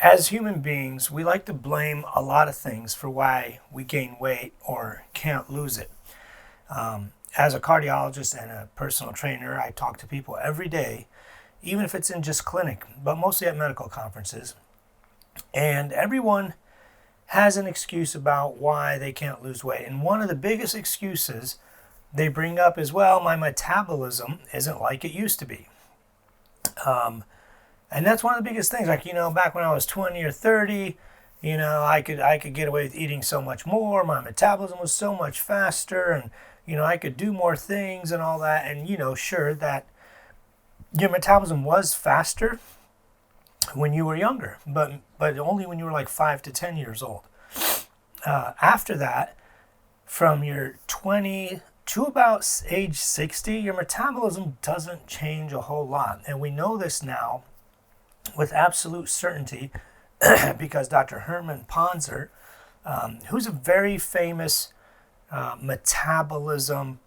As human beings, we like to blame a lot of things for why we gain weight or can't lose it. As a cardiologist and a personal trainer, I talk to people every day, even if it's in just clinic, but mostly at medical conferences. And everyone has an excuse about why they can't lose weight. And one of the biggest excuses they bring up is, well, my metabolism isn't like it used to be. And that's one of the biggest things. Like, back when I was 20 or 30, I could get away with eating so much more. My metabolism was so much faster, and I could do more things and all that. And sure, that your metabolism was faster when you were younger, but only when you were like 5 to 10 years old. After that, from your 20 to about age 60, your metabolism doesn't change a whole lot. And we know this now with absolute certainty because Dr. Herman Ponzer, who's a very famous metabolism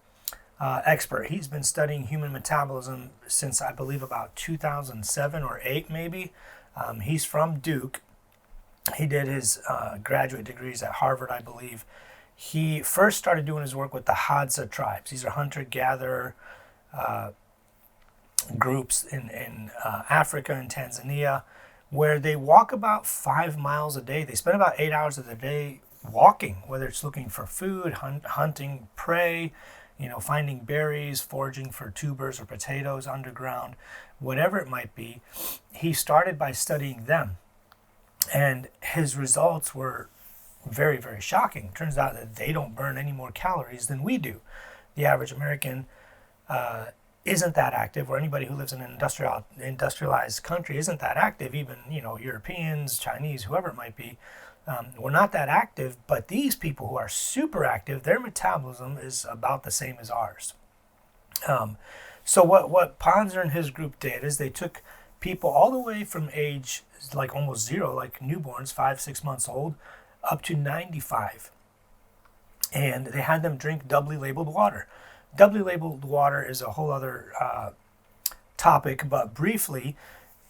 expert. He's been studying human metabolism since, I believe, about 2007 or 8 maybe. He's from Duke. He did his graduate degrees at Harvard, I believe. He first started doing his work with the Hadza tribes. These are hunter-gatherer groups in Africa and Tanzania, where they walk about 5 miles a day. They spend about 8 hours of the day walking, whether it's looking for food, hunting prey, finding berries, foraging for tubers or potatoes underground, whatever it might be. He started by studying them, and his results were very, very shocking. Turns out that they don't burn any more calories than we do. The average American isn't that active, or anybody who lives in an industrialized country isn't that active. Even Europeans, Chinese, whoever it might be, we're not that active. But these people who are super active, their metabolism is about the same as ours. So what Ponzer and his group did is they took people all the way from age like almost zero, like newborns, 5-6 months old, up to 95, and they had them drink doubly labeled water. Doubly labeled water is a whole other topic, but briefly,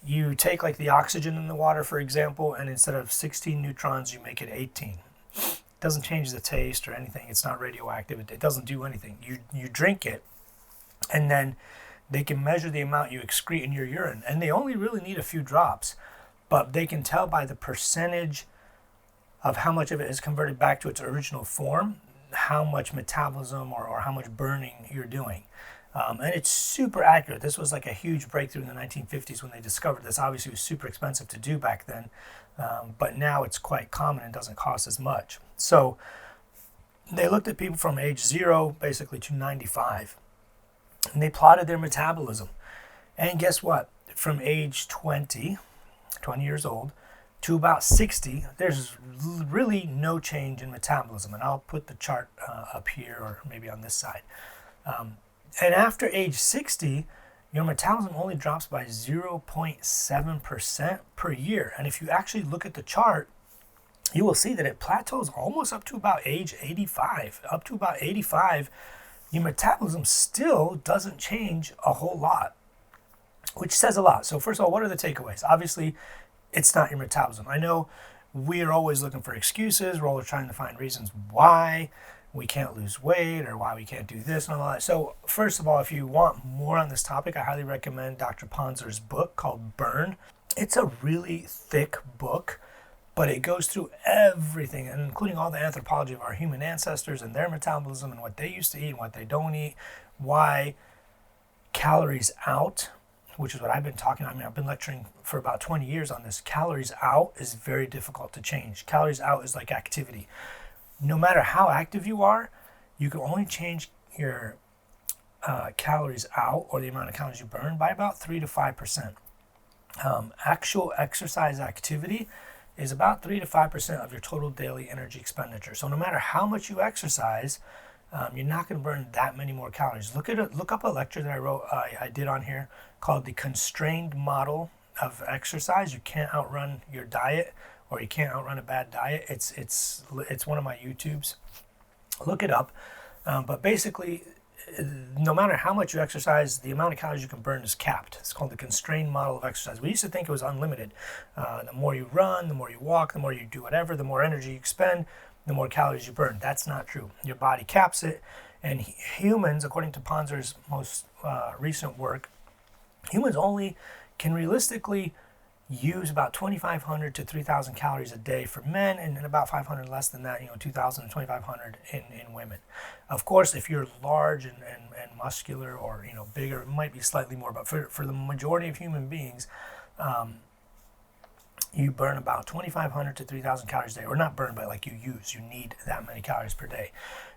you take like the oxygen in the water, for example, and instead of 16 neutrons, you make it 18. It doesn't change the taste or anything. It's not radioactive. It doesn't do anything. You drink it, and then they can measure the amount you excrete in your urine, and they only really need a few drops, but they can tell by the percentage of how much of it is converted back to its original form, how much metabolism or how much burning you're doing. And it's super accurate. This was like a huge breakthrough in the 1950s when they discovered this. Obviously, it was super expensive to do back then, but now it's quite common and doesn't cost as much. So they looked at people from age 0 basically to 95, and they plotted their metabolism. And guess what? From age 20 years old, to about 60, there's really no change in metabolism. And I'll put the chart up here or maybe on this side. And after age 60, your metabolism only drops by 0.7% per year. And if you actually look at the chart, you will see that it plateaus almost up to about age 85. Up to about 85, your metabolism still doesn't change a whole lot, which says a lot. So first of all, what are the takeaways? Obviously, it's not your metabolism. I know we are always looking for excuses. We're always trying to find reasons why we can't lose weight or why we can't do this and all that. So first of all, if you want more on this topic, I highly recommend Dr. Ponzer's book called Burn. It's a really thick book, but it goes through everything, including all the anthropology of our human ancestors and their metabolism and what they used to eat and what they don't eat, why calories out, which is what I've been talking about. I've been lecturing for about 20 years on this. Calories out is very difficult to change. Calories out is like activity. No matter how active you are, you can only change your calories out, or the amount of calories you burn, by about 3 to 5%. Actual exercise activity is about 3 to 5% of your total daily energy expenditure. So no matter how much you exercise, you're not going to burn that many more calories. Look up a lecture that I did on here called The Constrained Model of Exercise. You can't outrun your diet, or you can't outrun a bad diet. It's one of my YouTubes. Look it up. But basically, no matter how much you exercise, the amount of calories you can burn is capped. It's called the constrained model of exercise. We used to think it was unlimited. The more you run, the more you walk, the more you do whatever, the more energy you expend, the more calories you burn. That's not true. Your body caps it. And humans, according to Ponzer's most recent work, humans only can realistically use about 2,500 to 3,000 calories a day for men, and about 500 less than that, 2,000 to 2,500 in women. Of course, if you're large and muscular or, bigger, it might be slightly more, but for the majority of human beings, you burn about 2,500 to 3,000 calories a day, or not burn, but like you need that many calories per day.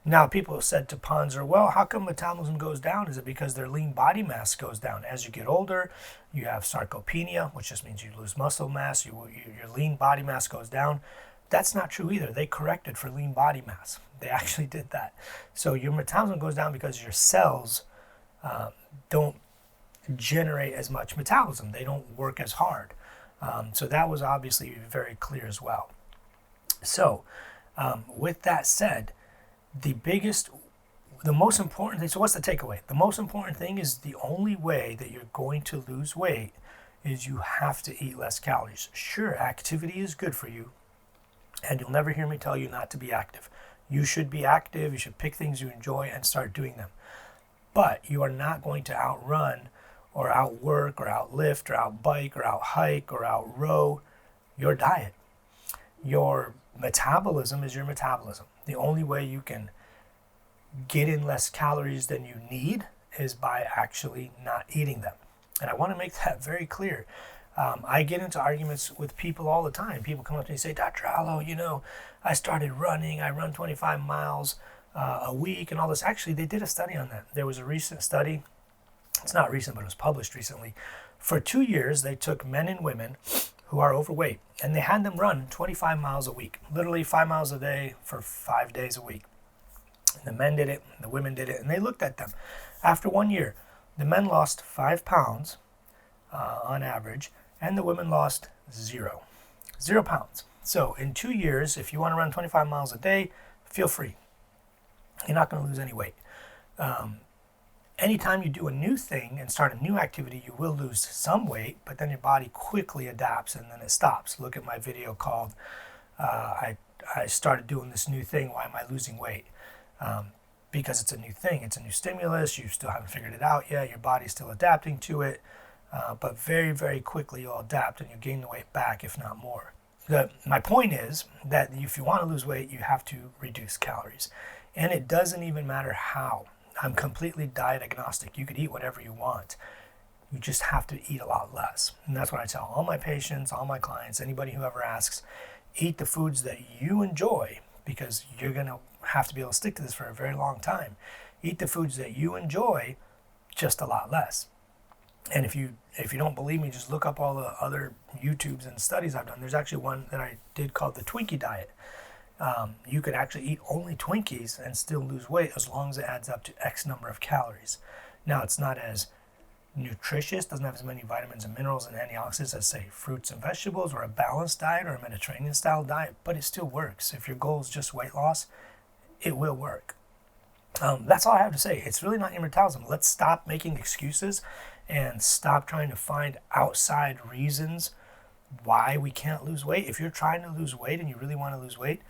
Now, people have said to Ponzer, well, how come metabolism goes down? Is it because their lean body mass goes down? As you get older, you have sarcopenia, which just means you lose muscle mass, your lean body mass goes down. That's not true either. They corrected for lean body mass. They actually did that. So your metabolism goes down because your cells don't generate as much metabolism. They don't work as hard. So that was obviously very clear as well. So with that said, the most important thing, so what's the takeaway? The most important thing is the only way that you're going to lose weight is you have to eat less calories. Sure, activity is good for you, and you'll never hear me tell you not to be active. You should be active, you should pick things you enjoy and start doing them. But you are not going to outrun or outwork or outlift or outbike or outhike or outrow your diet. Your metabolism is your metabolism. The only way you can get in less calories than you need is by actually not eating them. And I want to make that very clear. I get into arguments with people all the time. People come up to me and say, Dr. Allo, I started running. I run 25 miles a week and all this. Actually, they did a study on that. There was a recent study. It's not recent, but it was published recently. For 2 years, they took men and women who are overweight, and they had them run 25 miles a week, literally 5 miles a day for 5 days a week. And the men did it, the women did it, and they looked at them. After 1 year, the men lost 5 pounds on average, and the women lost 0 pounds. So in 2 years, if you want to run 25 miles a day, feel free. You're not going to lose any weight. Anytime you do a new thing and start a new activity, you will lose some weight, but then your body quickly adapts and then it stops. Look at my video called, I started doing this new thing, why am I losing weight? Because it's a new thing, it's a new stimulus, you still haven't figured it out yet, your body's still adapting to it, but very, very quickly you'll adapt and you gain the weight back, if not more. My point is that if you want to lose weight, you have to reduce calories. And it doesn't even matter how. I'm completely diet agnostic. You could eat whatever you want. You just have to eat a lot less. And that's what I tell all my patients, all my clients, anybody who ever asks, eat the foods that you enjoy, because you're going to have to be able to stick to this for a very long time. Eat the foods that you enjoy, just a lot less. And if you don't believe me, just look up all the other YouTubes and studies I've done. There's actually one that I did called the Twinkie diet. You could actually eat only Twinkies and still lose weight as long as it adds up to X number of calories. Now, it's not as nutritious, doesn't have as many vitamins and minerals and antioxidants as, say, fruits and vegetables or a balanced diet or a Mediterranean style diet, but it still works. If your goal is just weight loss, it will work. That's all I have to say. It's really not your metabolism. Let's stop making excuses and stop trying to find outside reasons why we can't lose weight. If you're trying to lose weight and you really want to lose weight,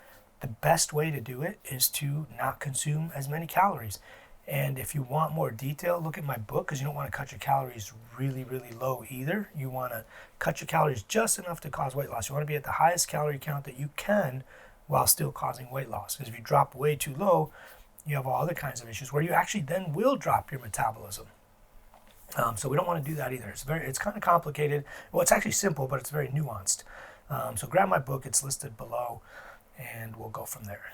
the best way to do it is to not consume as many calories. And if you want more detail, look at my book, because you don't want to cut your calories really, really low either. You want to cut your calories just enough to cause weight loss. You want to be at the highest calorie count that you can while still causing weight loss. Because if you drop way too low, you have all other kinds of issues where you actually then will drop your metabolism. So we don't want to do that either. It's kind of complicated. Well, it's actually simple, but it's very nuanced. So grab my book. It's listed below, and we'll go from there.